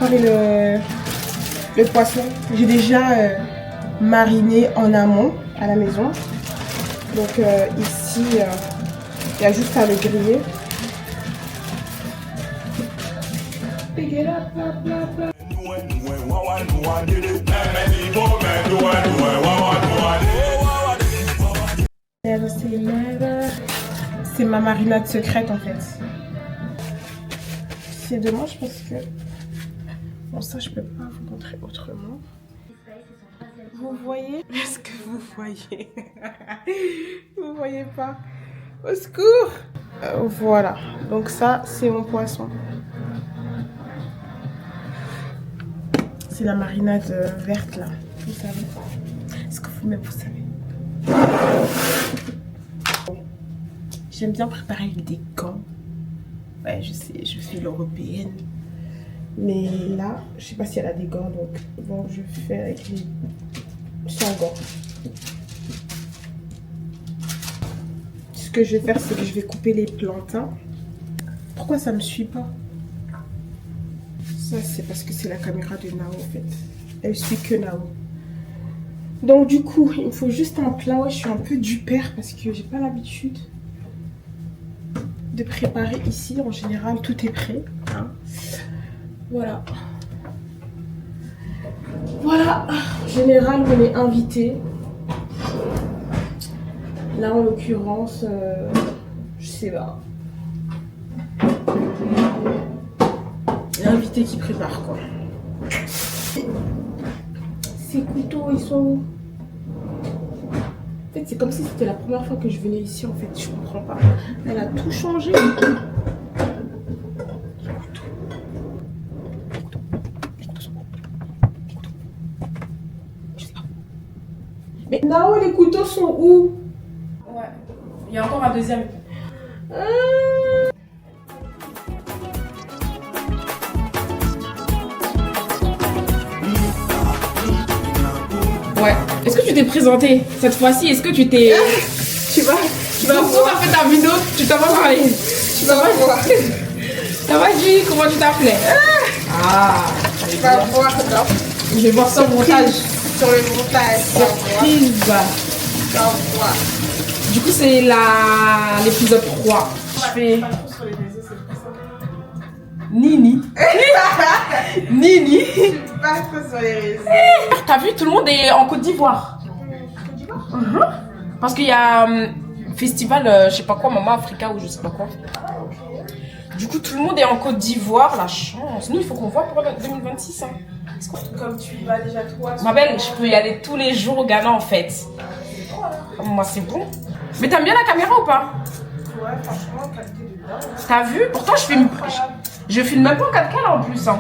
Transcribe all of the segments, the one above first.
préparer le poisson. J'ai déjà mariné en amont à la maison. Donc ici, il y a juste à le griller. C'est ma marinade secrète en fait. C'est dommage parce que... Bon, ça je peux pas vous montrer autrement. Vous voyez? Est-ce que vous voyez? Vous voyez pas? Au secours! Voilà, donc ça c'est mon poisson. C'est la marinade verte là, vous savez. Est-ce que vous-même vous savez? J'aime bien préparer avec des gants. Ouais, je sais, je fais l'européenne. Mais là, je sais pas si elle a des gants, donc bon, je fais avec les sans gants. Ce que je vais faire, c'est que je vais couper les plantains. Pourquoi ça me suit pas? Ça, c'est parce que c'est la caméra de Nao en fait. Elle suit que Nao. Donc du coup, il me faut juste un plat. Ouais, je suis un peu du père parce que j'ai pas l'habitude de préparer ici. En général, tout est prêt. Hein. Voilà. Voilà. En général, on est invité. Là, en l'occurrence, je sais pas. L'invité qui prépare quoi. Ces couteaux, ils sont où? En fait, c'est comme si c'était la première fois que je venais ici. En fait, je comprends pas. Elle a tout changé. Mais Nao, les couteaux sont où? Ouais. Il y a encore un deuxième. Ouais. Est-ce que tu t'es présenté cette fois-ci? Est-ce que tu t'es... Tu vas voir. Fait ta vidéo, tu t'as pas parlé. Tu vas voir. T'as pas dit comment tu t'appelais? Ah. Tu vas voir. Je vais voir ça au montage. Sur le montage. Surprise. Tu vas voir. Du coup, c'est l'épisode 3. Je fais... Nini. Nini. Je suis pas trop sur les réseaux. T'as vu, tout le monde est en Côte d'Ivoire. Côte d'Ivoire? Parce qu'il y a festival, je sais pas quoi, Maman Africa ou je sais pas quoi. Du coup, tout le monde est en Côte d'Ivoire, la chance. Nous, il faut qu'on voit pour 2026. Hein. Comme tu y vas déjà toi. Ma belle, je peux y aller tous les jours au Ghana en fait. Moi, c'est bon. Mais t'aimes bien la caméra ou pas? Ouais, franchement, qualité de dingue. T'as vu? Pourtant, je filme même pas en 4K là en plus. Hein.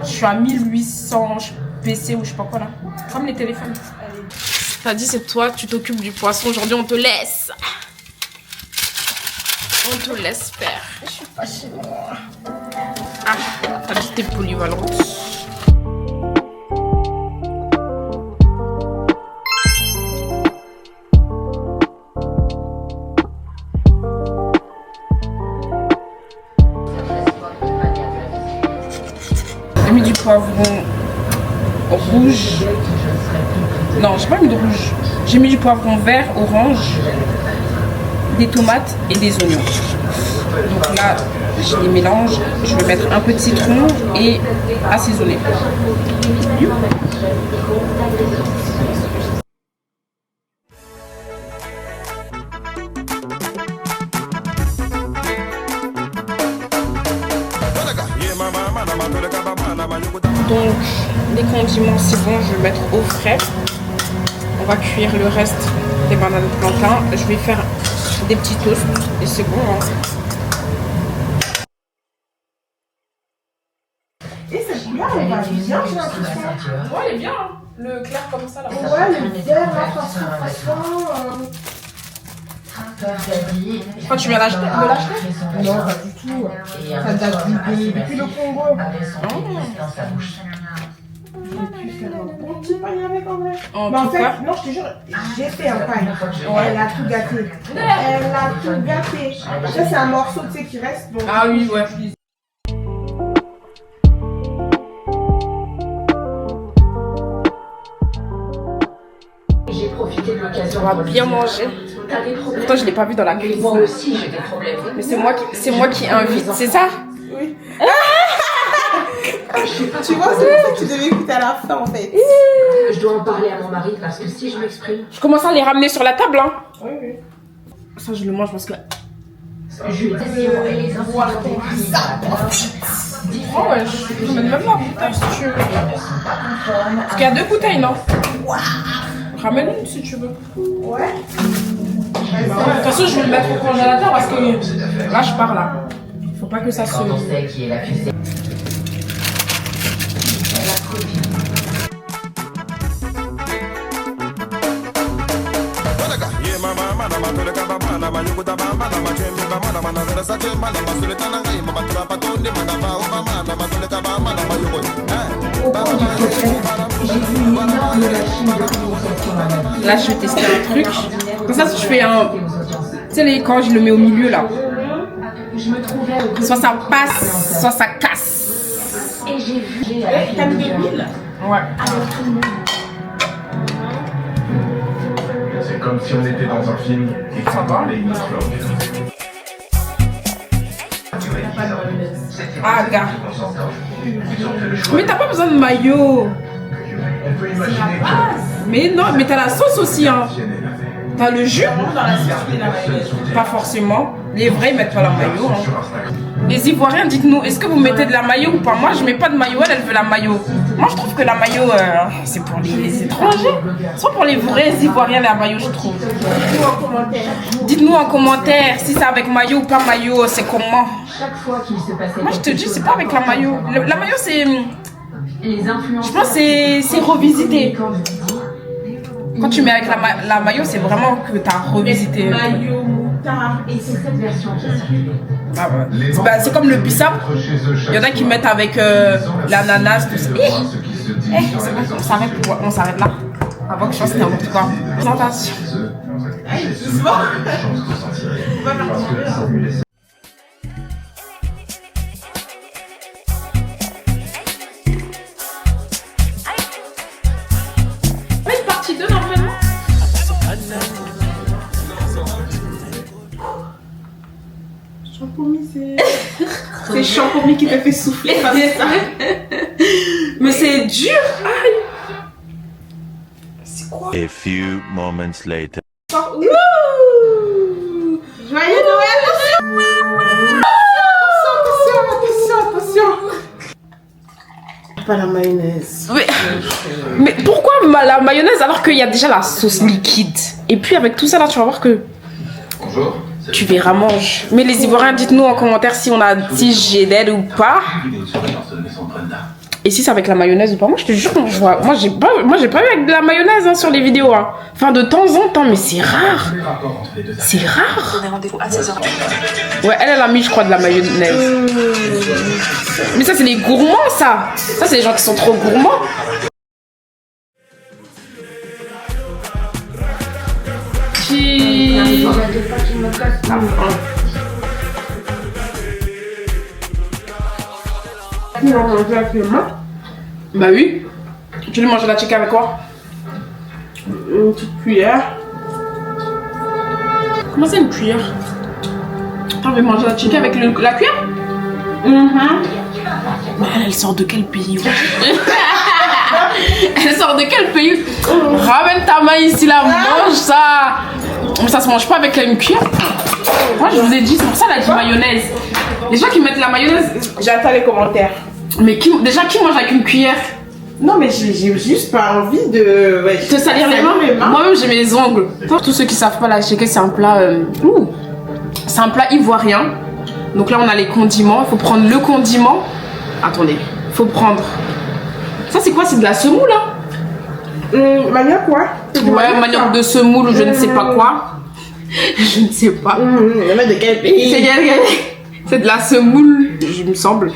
Je suis à 1800 PC ou je sais pas quoi là. Comme les téléphones. T'as dit c'est toi, tu t'occupes du poisson. Aujourd'hui, on te laisse. On te laisse faire. Je suis pas chez moi. Ah, t'as dit t'es polyvalente. J'ai mis du poivron rouge. Non, j'ai pas mis de rouge. J'ai mis du poivron vert, orange, des tomates et des oignons. Donc là, je les mélange. Je vais mettre un peu de citron et assaisonner. Donc, les condiments, c'est bon, je vais mettre au frais. On va cuire le reste des bananes plantains. Je vais faire des petits toasts et c'est bon. Hein. Et cette couleur, elle va bien, j'ai l'impression. Ouais, elle est bien. Hein. Le clair comme ça là. Ouais, le vert, là, franchement. Quand tu viens l'acheter, de l'acheter? Non, pas du tout. Ça date depuis le Congo. J'ai pu faire un bon petit pain avec en vrai. Mais en fait, non, je te jure, j'ai fait un pain. Elle a tout gâté. Elle a tout gâté. Ça, c'est un morceau, tu sais, qui reste. Donc, ah oui, ouais. On va bien manger. Pourtant, je l'ai pas vu dans la cuisine. Moi aussi, j'ai des problèmes. Mais c'est moi qui invite, c'est ça? Oui. Tu vois, c'est pour ça que tu devais écouter à la fin en fait. Je dois en parler à mon mari parce que si je m'exprime, Je commence à les ramener sur la table, hein. Oui, oui. Ça, je le mange parce que... je et les infos Oh ouais, je peux mettre même la bouteille si tu veux. Parce qu'il y a 2 bouteilles, non? Ramène une si tu veux. Ouais. De toute façon, je vais le mettre au congélateur parce que là, je pars là. Faut pas que ça se... quand on sait qui est l'accusé. Là, je vais tester un truc. Comme ça, si je fais un... Tu sais, quand je le mets au milieu, là. Soit ça passe, soit ça casse. Et j'ai vu T'as mis de l'huile? Ouais. C'est comme si on était dans un film et qu'on parlait une autre langue. Ah, gars. Mais t'as pas besoin de maillot. On peut imaginer Mais non, mais t'as la sauce aussi, hein. T'as le jus. Dans la sauce et la mayonnaise. Pas forcément. Les vrais, ils mettent pas la maillot. Hein. sur Instagram. Les Ivoiriens, dites-nous, est-ce que vous mettez de la maillot ou pas? Moi, je mets pas de maillot, elle veut la maillot. Moi, je trouve que la maillot, c'est pour les étrangers. Soit pour les vrais Ivoiriens, la maillot, je trouve. Dis-nous en commentaire. Dites-nous en commentaire si c'est avec maillot ou pas maillot, c'est comment. chaque fois qu'il se passait Moi, je te quelque dis, chose c'est pas avec la maillot. La maillot, c'est... les influenceurs, Je pense que c'est revisité. Quand tu mets avec la maillot, c'est vraiment que t'as revisité. Maillot, moutard. et c'est cette version qui a circulé. Ah ouais. C'est comme le bissap. Il y en a qui mettent avec l'ananas, tout ça. On s'arrête là. Avant que je fasse n'importe quoi. Présentation. Mais partie 2 normalement. Champomis, c'est champomis qui te fait souffler. C'est ça. Mais c'est dur. Aïe. C'est quoi? A few moments later. Ouh. Joyeux Noël. Attention. Pas la mayonnaise. Mais pourquoi la mayonnaise alors qu'il y a déjà la sauce liquide? Et puis avec tout ça là, tu vas voir que Bonjour. tu verras mange. Mais les Ivoiriens, dites-nous en commentaire si j'ai d'aide ou pas. Et si c'est avec la mayonnaise ou pas. Moi je te jure, moi j'ai pas vu avec de la mayonnaise hein, sur les vidéos. Hein. Enfin de temps en temps, mais c'est rare. C'est rare. Ouais, elle a mis je crois de la mayonnaise. Mais ça c'est les gourmands ça. Ça c'est les gens qui sont trop gourmands. Bah oui. Tu lui manges la chicken avec quoi? Une petite cuillère. Comment c'est une cuillère? T'as envie de manger la chicken avec la cuillère? Mais elle sort de quel pays? Elle sort de quel pays? Ramène ta main ici là, mange ça. Mais ça se mange pas avec une cuillère. Moi je vous ai dit, c'est pour ça elle a dit mayonnaise. Les gens qui mettent la mayonnaise, J'attends les commentaires. mais qui mange avec une cuillère? Non, mais j'ai juste pas envie de. Ouais, Te salir les mains? Moi-même j'ai mes ongles. Pour tous ceux qui savent pas, la chicken c'est un plat. C'est un plat ivoirien. Donc là on a les condiments. Il faut prendre le condiment. Attendez, il faut prendre. Ça c'est quoi? C'est de la semoule hein? Manioc quoi? Ouais, manioc de semoule ou je ne sais pas quoi. Je ne sais pas. De quel pays? C'est de la semoule, je me semble.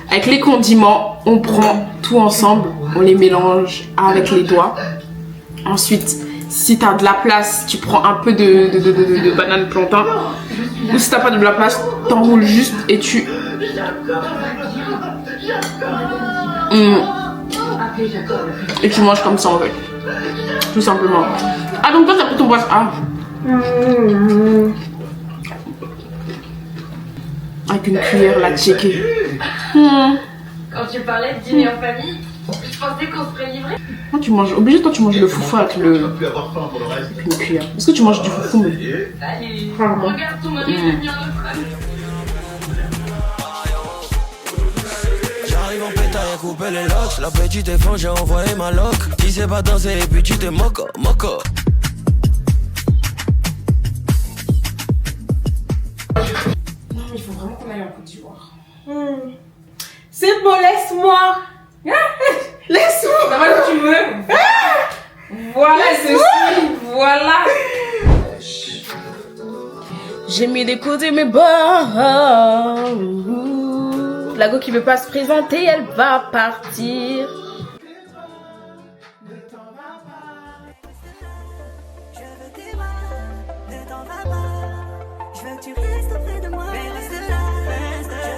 Avec les condiments, on prend tout ensemble, on les mélange avec les doigts. Ensuite, si tu as de la place, tu prends un peu de banane plantain. Ou si tu n'as pas de la place, t'enroules juste et tu... Et tu manges comme ça en fait. Tout simplement. Ah, donc toi, t'as pris ton boisson. Ah. Avec une cuillère, là, checker. Quand tu parlais de dîner en famille, je pensais qu'on serait livré. Toi, tu manges, obligé, toi, tu manges le foufou avec une cuillère. Est-ce que tu manges du foufou, mais... Allez, Pardon. regarde ton mari devient le frère. J'arrive en pétard et couper les locks. La petite est fan, j'ai envoyé ma loc. Tu sais pas danser et puis tu t'es moco, moco. Non, mais il faut vraiment qu'on aille en Côte d'Ivoire. C'est bon, laisse-moi. Laisse-moi. Ça va que tu veux. Voilà ceci. Voilà. J'ai mis des côtés mes bords. La go qui veut pas se présenter, elle va partir.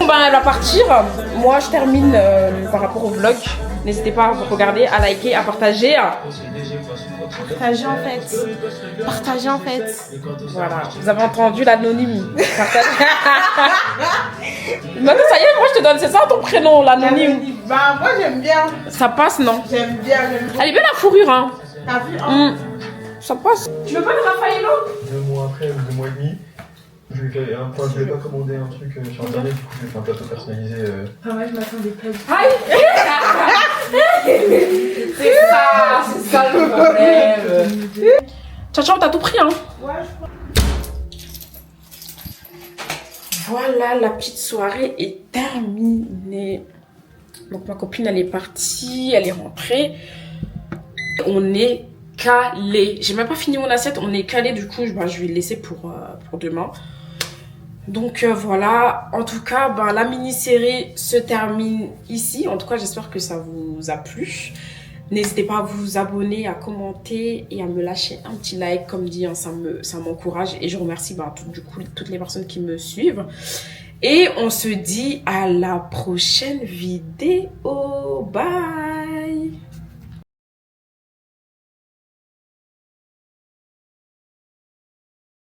Bon, ben, elle va partir. Moi, je termine par rapport au vlog. N'hésitez pas à vous regarder, à liker, à partager. Partagez en fait. Partagez en fait. Voilà, vous avez entendu l'anonyme. Partage. Maintenant, ça y est, moi je te donne, c'est ça ton prénom, l'anonyme. Bah, moi j'aime bien. Ça passe, non? J'aime bien. Elle est belle la fourrure, hein. T'as vu, hein? Ça passe. Tu veux pas de Raffaello? 2 mois après ou 2 mois et demi, je vais pas commander un truc sur internet, du coup je vais faire un plateau personnalisé. Ah ouais, je m'attendais pas. C'est ça le problème. Ciao, ciao, t'as tout pris, hein? Ouais, je crois. Voilà, la petite soirée est terminée. Donc ma copine, elle est partie, elle est rentrée. On est calé. J'ai même pas fini mon assiette, on est calé. Du coup, je vais le laisser pour demain. Donc voilà, en tout cas, la mini-série se termine ici. En tout cas, j'espère que ça vous a plu. N'hésitez pas à vous abonner, à commenter et à me lâcher un petit like. Comme dit, hein, ça m'encourage. Et je remercie toutes les personnes qui me suivent. Et on se dit à la prochaine vidéo. Bye!